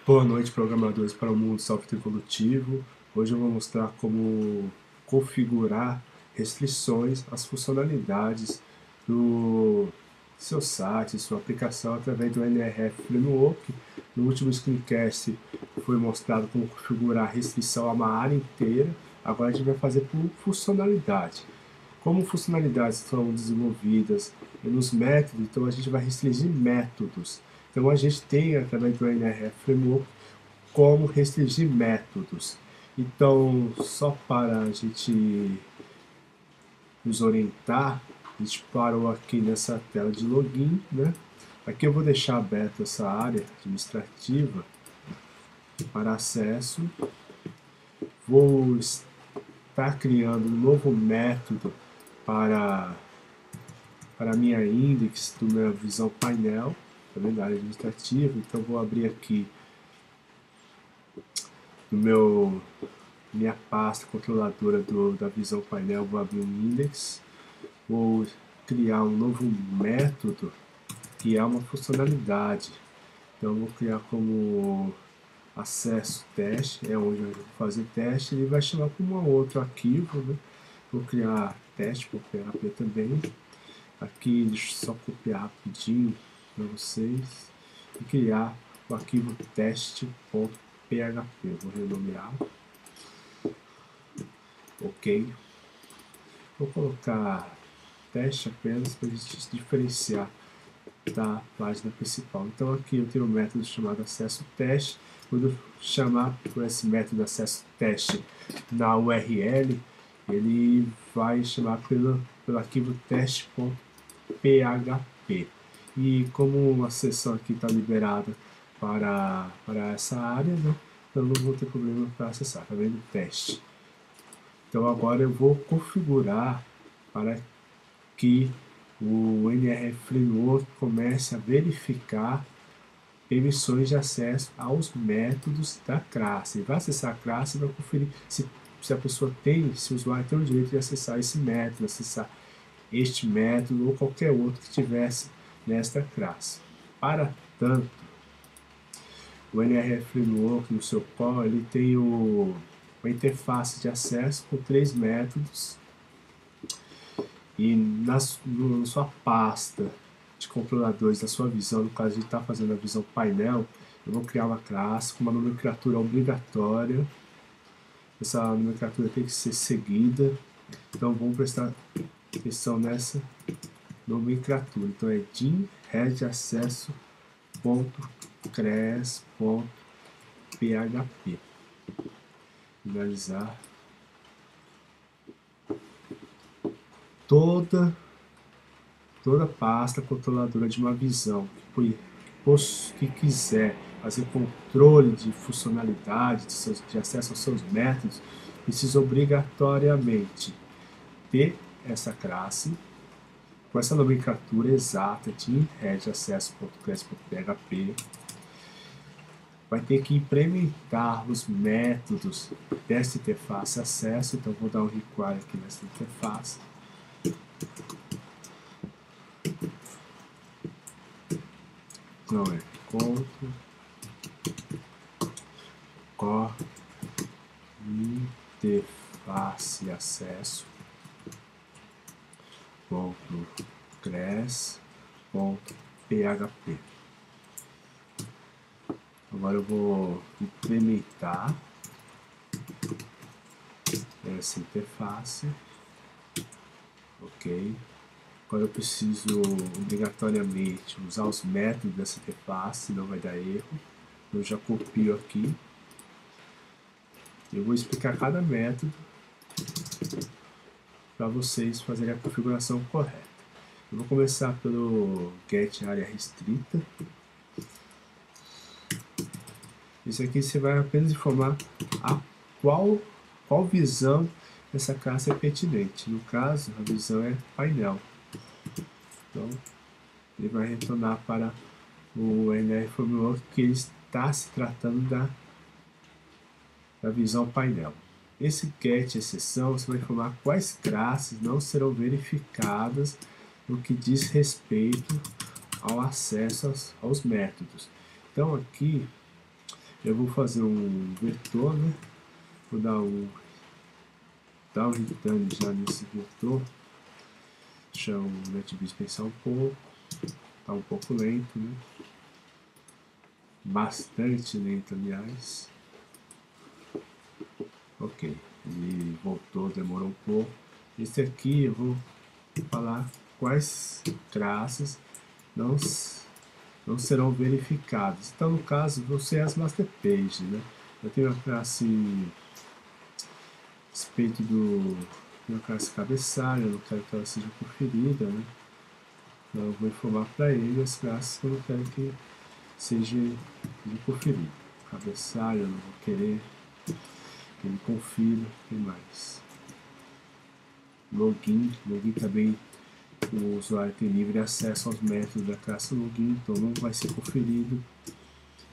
Boa noite, programadores para o mundo software evolutivo. Hoje eu vou mostrar como configurar restrições às funcionalidades do seu site, sua aplicação através do NRF Framework. No último screencast foi mostrado como configurar restrição a uma área inteira. Agora a gente vai fazer por funcionalidade. Como funcionalidades são desenvolvidas nos métodos, então a gente vai restringir métodos. Então a gente tem, através do NRF Framework, como restringir métodos. Então, só para a gente nos orientar, a gente parou aqui nessa tela de login, né? Aqui eu vou deixar aberta essa área administrativa para acesso. Vou estar criando um novo método para a minha index do meu visão painel, também da área administrativa. Então vou abrir aqui no minha pasta controladora da visão painel, vou abrir um index, vou criar um novo método que é uma funcionalidade. Então vou criar como acesso teste, é onde eu vou fazer teste, ele vai chamar para um outro arquivo, né? Vou criar teste por PHP também. Aqui deixa eu só copiar rapidinho para vocês e criar o arquivo teste.php. Vou renomear. Ok. Vou colocar teste apenas para a gente diferenciar da página principal. Então aqui eu tenho um método chamado acesso teste. Quando eu chamar por esse método acesso teste na URL, ele vai chamar pelo arquivo teste.php. E como a seção aqui está liberada para essa área, né, eu não vou ter problema para acessar, tá vendo? Teste. Então agora eu vou configurar para que o NRF Framework comece a verificar permissões de acesso aos métodos da classe. Ele vai acessar a classe e vai conferir se a pessoa tem, se o usuário tem o direito de acessar esse método, acessar este método ou qualquer outro que tivesse nesta classe. Para tanto, o NRF Framework no seu core ele tem uma interface de acesso com 3 métodos e na sua pasta de controladores da sua visão, no caso a gente está fazendo a visão painel, eu vou criar uma classe com uma nomenclatura obrigatória. Essa nomenclatura tem que ser seguida, então vamos prestar atenção nessa nomenclatura. Então é dim.redaccess.cres.php. Finalizar toda pasta controladora de uma visão que quiser fazer controle de funcionalidade, de acesso aos seus métodos, precisa obrigatoriamente ter essa classe com essa nomenclatura exata de redaccess.cres.php. Vai ter que implementar os métodos dessa interface acesso, então vou dar um require aqui nessa interface. Não é conto core interface acesso .cres.php. Agora eu vou implementar essa interface. Ok. Agora eu preciso obrigatoriamente usar os métodos dessa interface, senão vai dar erro. Eu já copio aqui. Eu vou explicar cada método para vocês fazerem a configuração correta. Eu vou começar pelo get área restrita. Isso aqui você vai apenas informar a qual visão essa classe é pertinente. No caso, a visão é painel. Então, ele vai retornar para o NRF Framework que ele está se tratando da visão painel. Esse get exceção, você vai informar quais classes não serão verificadas no que diz respeito ao acesso aos métodos. Então aqui Eu vou fazer um vetor, né? Vou dar um return já nesse vetor. Deixa o NetBeans pensar um pouco. Tá um pouco lento, né? Bastante lento, aliás. Ok, ele voltou, demorou um pouco. Esse aqui eu vou falar quais classes não serão verificadas. Então, no caso, vão ser as master pages, né? Eu tenho a classe respeito minha classe cabeçalho, eu não quero que ela seja conferida, né? Então, eu vou informar para ele as classes que eu não quero que seja conferido. Cabeçalho, eu não vou querer que ele confira, tem mais. Login também, o usuário tem livre acesso aos métodos da classe login, então não vai ser conferido.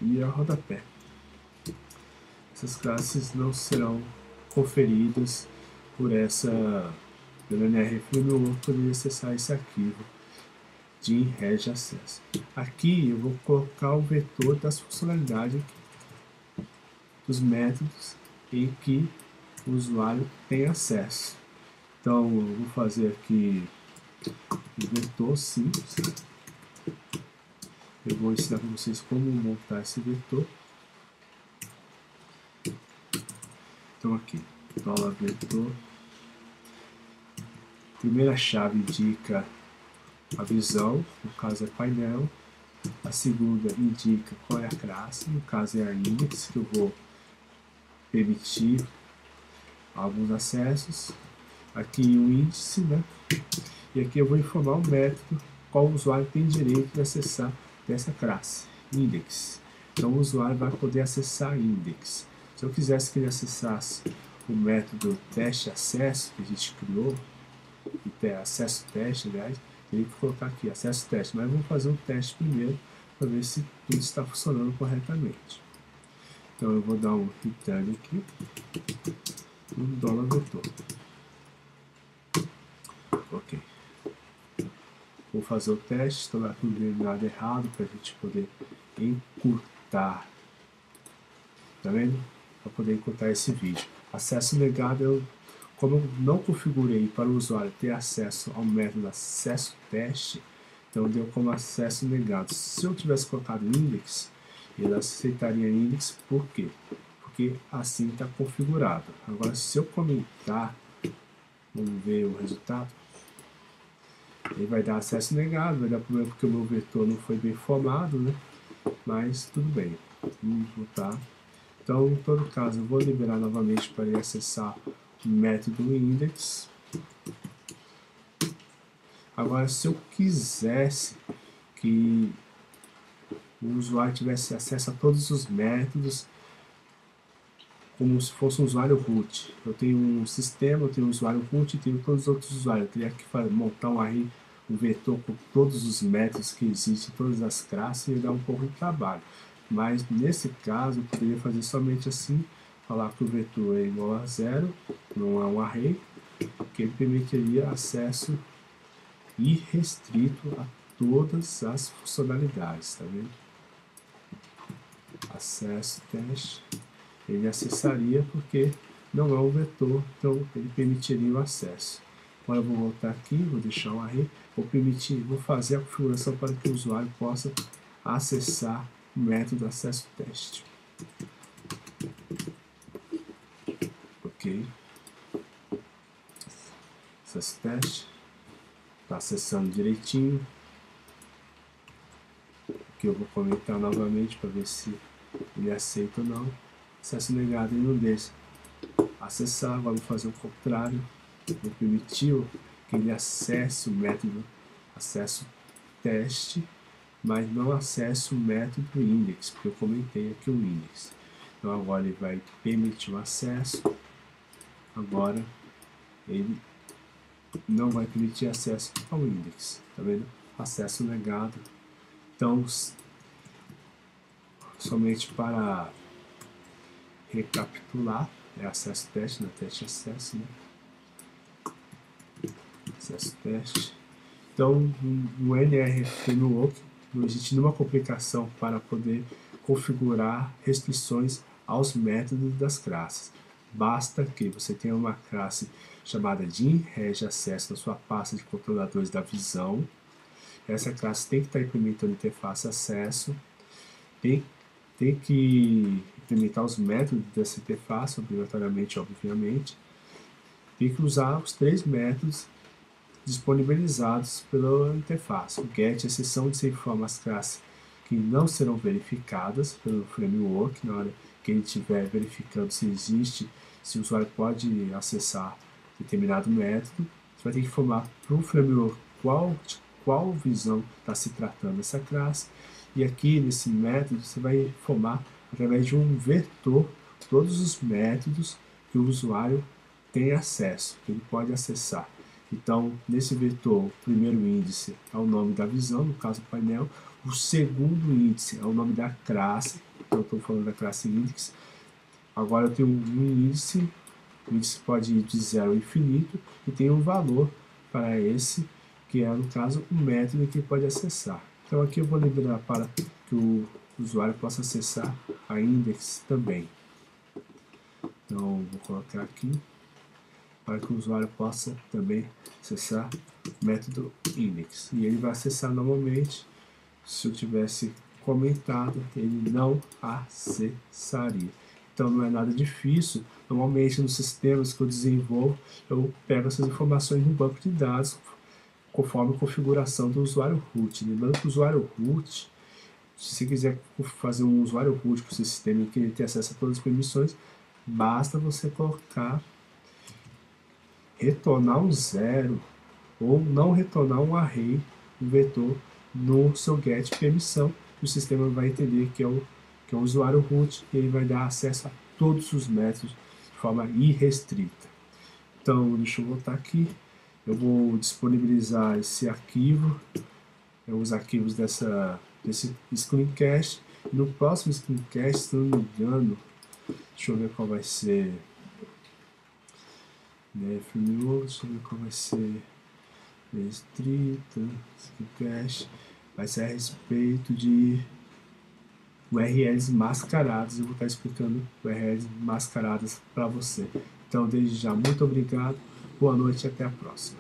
E a rodapé. Essas classes não serão conferidas pelo NR Framework poder acessar esse arquivo de rede de acesso. Aqui eu vou colocar o vetor das funcionalidades dos métodos em que o usuário tem acesso. Então eu vou fazer aqui um vetor simples. Eu vou ensinar para vocês como montar esse vetor. Então aqui, $vetor. Primeira chave indica a visão, no caso é painel. A segunda indica qual é a classe, no caso é a index, que eu vou permitir alguns acessos. Aqui o índice, né? E aqui eu vou informar o método qual o usuário tem direito de acessar dessa classe, index. Então o usuário vai poder acessar index. Se eu quisesse que ele acessasse o método teste acesso que a gente criou, acesso teste, aliás, teria que colocar aqui acesso teste, mas vamos fazer um teste primeiro para ver se tudo está funcionando corretamente. Então eu vou dar um return aqui, um $vetor. Ok. Vou fazer o teste, estou tudo delineado errado para a gente poder encurtar. Tá vendo? Para poder encurtar esse vídeo. Acesso negado, como eu não configurei para o usuário ter acesso ao método acesso teste, então deu como acesso negado. Se eu tivesse colocado index, ele aceitaria index, por quê? Porque assim está configurado. Agora, se eu comentar, vamos ver o resultado. Ele vai dar acesso negado, vai dar problema porque o meu vetor não foi bem formado, né? Mas tudo bem, vamos voltar. Então, em todo caso, eu vou liberar novamente para ele acessar o método index. Agora, se eu quisesse que o usuário tivesse acesso a todos os métodos, como se fosse um usuário root. Eu tenho um sistema, eu tenho um usuário root e tenho todos os outros usuários. Eu teria que montar um array, um vetor com todos os métodos que existem, todas as classes, e dar um pouco de trabalho. Mas nesse caso, eu poderia fazer somente assim, falar que o vetor é igual a 0, não é um array, que ele permitiria acesso irrestrito a todas as funcionalidades, tá vendo? Acesso teste. Ele acessaria porque não é um vetor, então ele permitiria o acesso. Agora eu vou voltar aqui, vou deixar um array, vou fazer a configuração para que o usuário possa acessar o método acesso teste. Ok. Acesso teste. Está acessando direitinho. Aqui eu vou comentar novamente para ver se ele aceita ou não. Acesso negado, ele não deixa acessar. Agora vou fazer o contrário. Vou permitir que ele acesse o método acesso teste, mas não acesse o método index, porque eu comentei aqui o index. Então agora ele vai permitir o acesso. Agora ele não vai permitir acesso ao index. Tá vendo? Acesso negado. Então, somente para recapitular, é acesso teste, não é teste acesso, né? Acesso teste. Então, no NR Framework, não existe nenhuma complicação para poder configurar restrições aos métodos das classes. Basta que você tenha uma classe chamada de rege acesso na sua pasta de controladores da visão. Essa classe tem que estar implementando interface acesso, tem que implementar os métodos dessa interface, obrigatoriamente, obviamente. Tem que usar os 3 métodos disponibilizados pela interface. O get, exceção de se informa as classes que não serão verificadas pelo framework na hora que ele estiver verificando se existe, se o usuário pode acessar determinado método. Você vai ter que informar para o framework qual visão está se tratando essa classe. E aqui nesse método você vai informar através de um vetor todos os métodos que o usuário tem acesso, que ele pode acessar. Então, nesse vetor, o primeiro índice é o nome da visão, no caso do painel. O segundo índice é o nome da classe, então eu estou falando da classe index. Agora eu tenho um índice, o índice pode ir de 0 ao infinito, e tem um valor para esse, que é, no caso, um método que ele pode acessar. Então aqui eu vou liberar para que o usuário possa acessar a index também. Então, vou colocar aqui para que o usuário possa também acessar o método index. E ele vai acessar normalmente. Se eu tivesse comentado, ele não acessaria. Então não é nada difícil. Normalmente nos sistemas que eu desenvolvo, eu pego essas informações no banco de dados conforme a configuração do usuário root. Lembrando que o usuário root, se você quiser fazer um usuário root para o seu sistema e querer ter acesso a todas as permissões, basta você colocar retornar um 0 ou não retornar um array, um vetor, no seu get permissão, o sistema vai entender que é o usuário root e ele vai dar acesso a todos os métodos de forma irrestrita. Então, deixa eu voltar aqui, eu vou disponibilizar esse arquivo, os arquivos desse screencast, e no próximo screencast, se não me engano, deixa eu ver qual vai ser, deixa eu ver qual vai ser restrita, screencast, vai ser a respeito de URLs mascaradas. Eu vou estar explicando URLs mascaradas para você. Então, desde já, muito obrigado, boa noite e até a próxima.